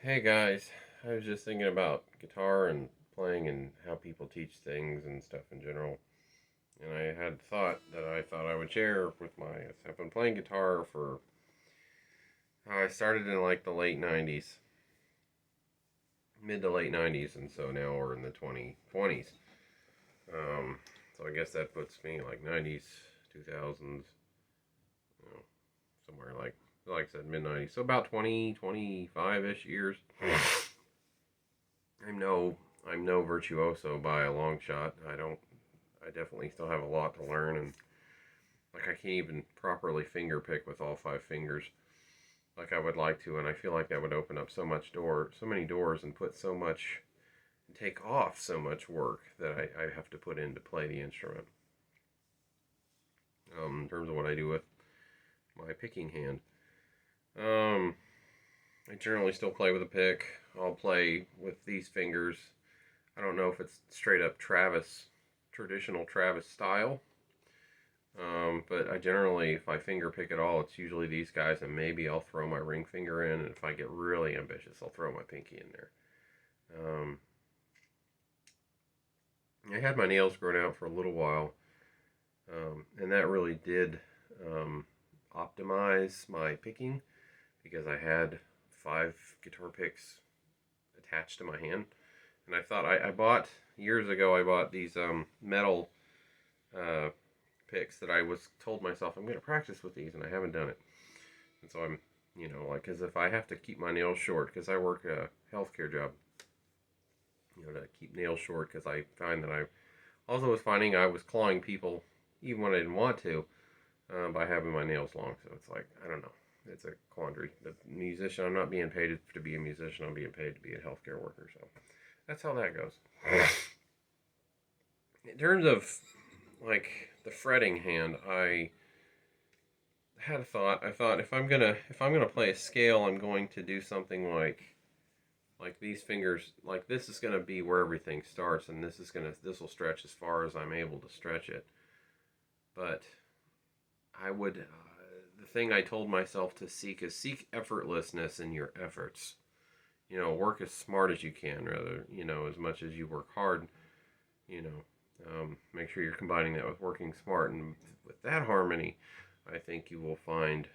Hey guys, I was just thinking about guitar and playing and how people teach things and stuff in general. And I had thought that I thought I would share with I've been playing guitar for, I started in like the late 90s, mid to late 90s, and so now we're in the 2020s. Um, so I guess that puts me like 90s, 2000s, you know, somewhere like I said, mid 90s. So about 20, 25-ish years. I'm no I'm no virtuoso by a long shot. I definitely still have a lot to learn, and like I can't even properly finger pick with all five fingers like I would like to, and I feel like that would open up so many doors, and take off so much work that I have to put in to play the instrument. In terms of what I do with my picking hand, um, I generally still play with a pick. I'll play with these fingers. I don't know if it's straight up traditional Travis style. But I generally, if I finger pick at all, it's usually these guys, and maybe I'll throw my ring finger in, and if I get really ambitious, I'll throw my pinky in there. I had my nails grown out for a little while, and that really did optimize my picking because I had five guitar picks attached to my hand. And I thought I bought years ago. I bought these metal uh, picks that I was told myself I'm going to practice with these, and I haven't done it. And so I'm, like, because if I have to keep my nails short, because I work a healthcare job, to keep nails short, because I find that I also was finding I was clawing people even when I didn't want to by having my nails long. So it's like, I don't know. It's a quandary. The musician, I'm not being paid to be a musician, I'm being paid to be a healthcare worker. So that's how that goes. In terms of like the fretting hand, I had a thought. I thought if I'm gonna play a scale, I'm going to do something like these fingers. Like this is gonna be where everything starts, and this will stretch as far as I'm able to stretch it. But I would the thing I told myself to seek effortlessness in your efforts. Work as smart as you can, rather as much as you work hard. Make sure you're combining that with working smart, and with that harmony, I think you will find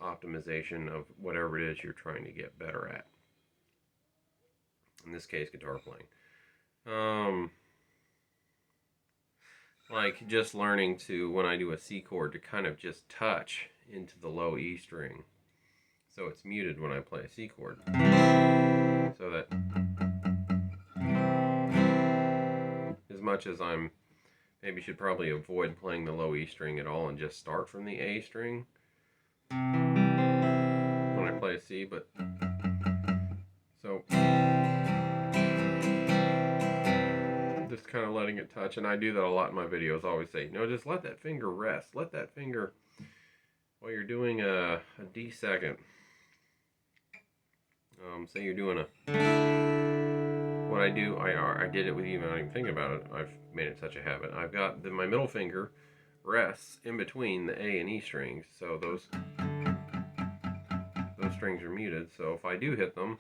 optimization of whatever it is you're trying to get better at. In this case, guitar playing. Like just learning to, when I do a C chord, to kind of just touch into the low E string, so it's muted when I play a C chord, so that as much as I'm maybe should probably avoid playing the low E string at all and just start from the A string when I play a C, but so just kind of letting it touch. And I do that a lot in my videos. I always say, no, just let that finger rest. Let that finger, while you're doing a D second, say you're doing what I do, I did it with you, I don't even think about it. I've made it such a habit. I've got my middle finger rests in between the A and E strings, so those strings are muted. So if I do hit them,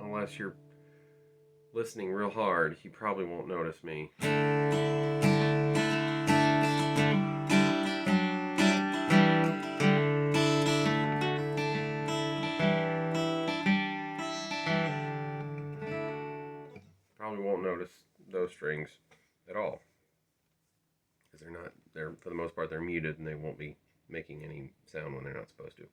unless you're listening real hard, you probably won't notice me. Probably won't notice those strings at all, because they're for the most part they're muted, and they won't be making any sound when they're not supposed to.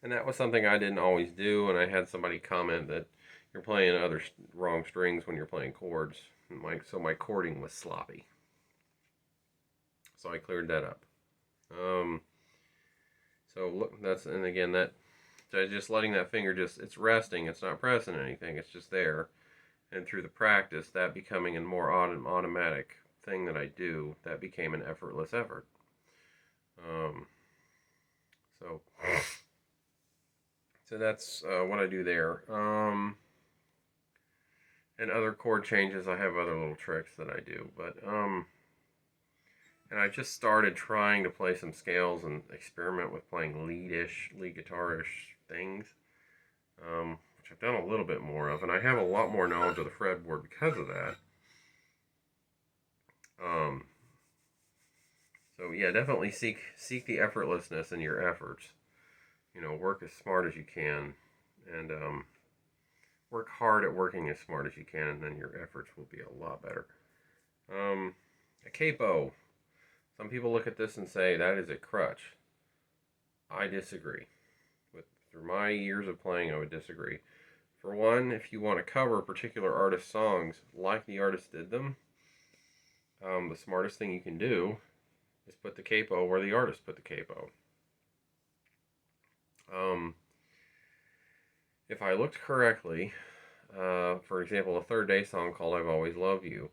And that was something I didn't always do, and I had somebody comment that you're playing other wrong strings when you're playing chords. So my chording was sloppy. So I cleared that up. So look, and again, so just letting that finger it's resting, it's not pressing anything, it's just there. And through the practice, that becoming a more automatic thing that I do, that became an effortless effort. So that's what I do there. And other chord changes, I have other little tricks that I do. But And I just started trying to play some scales and experiment with playing lead guitar-ish things, which I've done a little bit more of, and I have a lot more knowledge of the fretboard because of that. Um, so yeah, definitely seek the effortlessness in your efforts. You know, work as smart as you can, and work hard at working as smart as you can, and then your efforts will be a lot better. A capo. Some people look at this and say that is a crutch. I disagree. Through my years of playing, I would disagree. For one, if you want to cover particular artist songs like the artist did them, the smartest thing you can do is put the capo where the artist put the capo. If I looked correctly, for example, a Third Day song called I've Always Loved You.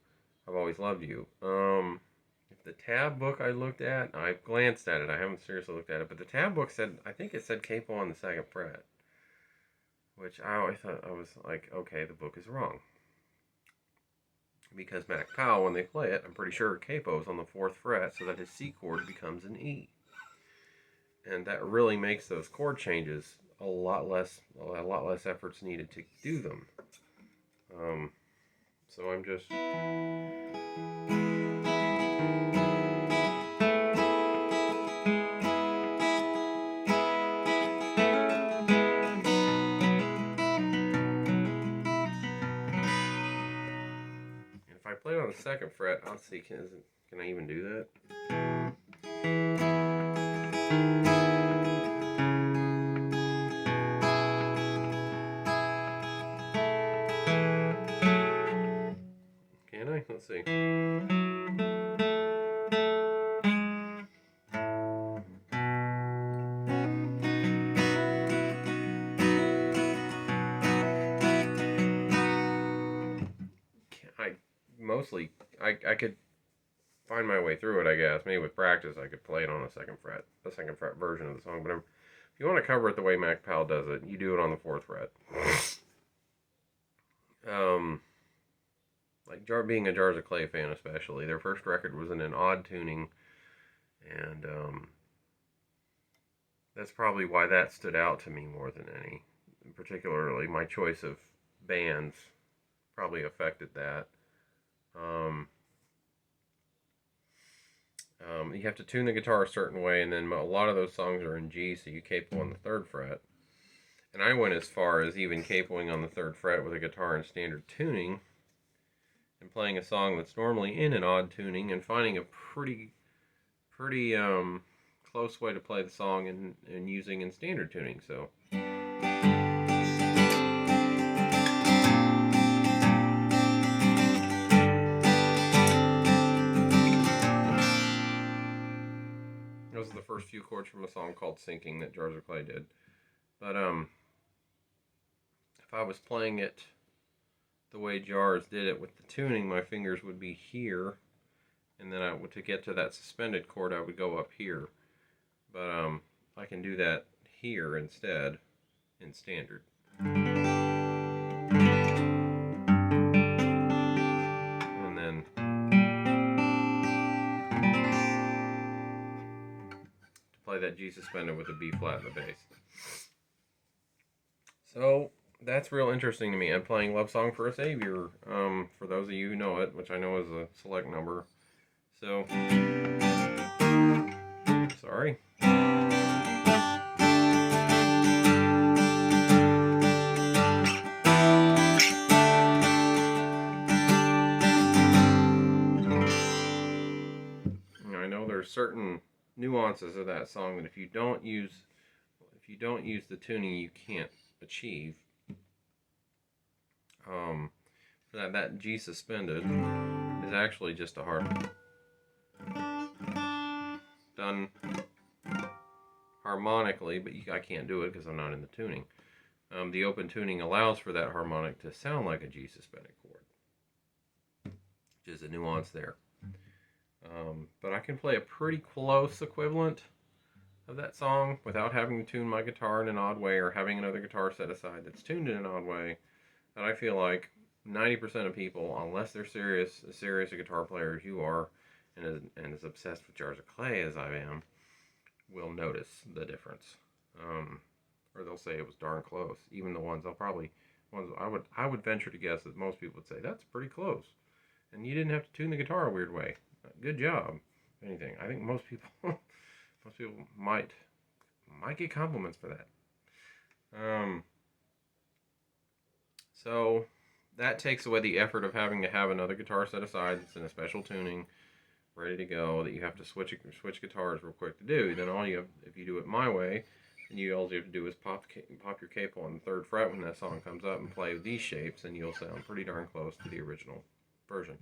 If the tab book I looked at, I glanced at it, I haven't seriously looked at it, but the tab book said, I think it said capo on the second fret. Which I always thought, I was like, okay, the book is wrong. Because Mac Powell, when they play it, I'm pretty sure capo is on the 4th fret, so that his C chord becomes an E. And that really makes those chord changes a lot less efforts needed to do them. So I'm just... If I play it on the 2nd fret, I'll see, can I even do that? Can I? Let's see. I could find my way through it, I guess. Maybe with practice I could play it on the 2nd fret, the 2nd fret version of the song. But if you want to cover it the way Mac Powell does it, you do it on the 4th fret. Like being a Jars of Clay fan especially, their first record was in an odd tuning, and that's probably why that stood out to me more than any. Particularly, my choice of bands probably affected that. You have to tune the guitar a certain way, and then a lot of those songs are in G, so you capo on the 3rd fret. And I went as far as even capoing on the 3rd fret with a guitar in standard tuning, and playing a song that's normally in an odd tuning, and finding a pretty close way to play the song and using in standard tuning. So. Those are the first few chords from a song called Sinking that Jars of Clay did. But if I was playing it the way Jars did it with the tuning, my fingers would be here, and then to get to that suspended chord, I would go up here. But I can do that here instead in standard. And then to play that G suspended with a B flat in the bass. So that's real interesting to me. I'm playing Love Song for a Savior, for those of you who know it, which I know is a select number. So, sorry. I know there's certain nuances of that song that if you don't use the tuning, you can't achieve. That G suspended is actually just a done harmonically, but I can't do it because I'm not in the tuning. The open tuning allows for that harmonic to sound like a G suspended chord, which is a nuance there. But I can play a pretty close equivalent of that song without having to tune my guitar in an odd way or having another guitar set aside that's tuned in an odd way. And I feel like 90% of people, unless they're as serious a guitar player as you are, and as obsessed with jars of clay as I am, will notice the difference. Or they'll say it was darn close. Even the ones I would venture to guess that most people would say that's pretty close, and you didn't have to tune the guitar a weird way. Good job. If anything, I think most people might get compliments for that. So that takes away the effort of having to have another guitar set aside that's in a special tuning, ready to go, that you have to switch guitars real quick to do. Then all you have, if you do it my way, then all you have to do is pop your capo on the third fret when that song comes up and play with these shapes, and you'll sound pretty darn close to the original version.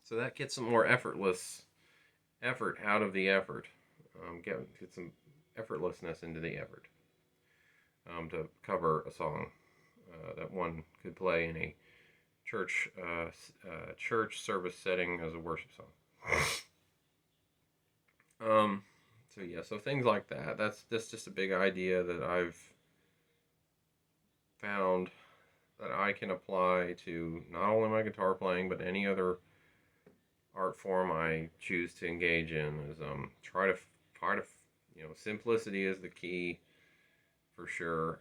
So that gets some more effort out of the effort. Get some effortlessness into the effort. To cover a song that one could play in a church service setting as a worship song. So things like that. That's just a big idea that I've found that I can apply to not only my guitar playing but any other art form I choose to engage in. Is try to simplicity is the key. For sure.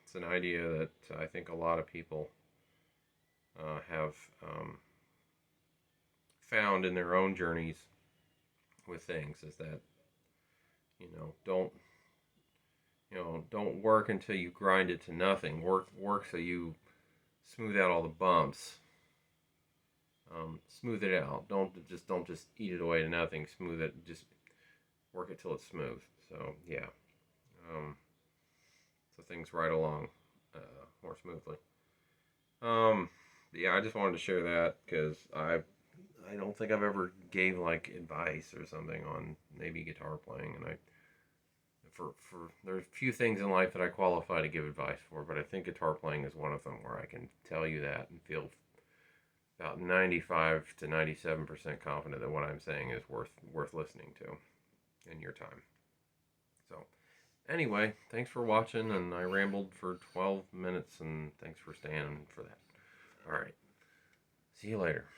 It's an idea that I think a lot of people have found in their own journeys with things, is that don't work until you grind it to nothing. Work so you smooth out all the bumps. Smooth it out. Don't just eat it away to nothing. Smooth it. Just work it till it's smooth. So yeah. So things ride along more smoothly. Yeah, I just wanted to share that because I don't think I've ever gave like advice or something on maybe guitar playing, and there's a few things in life that I qualify to give advice for, but I think guitar playing is one of them where I can tell you that and feel about 95 to 97% confident that what I'm saying is worth listening to in your time. So anyway, thanks for watching, and I rambled for 12 minutes, and thanks for staying for that. All right. See you later.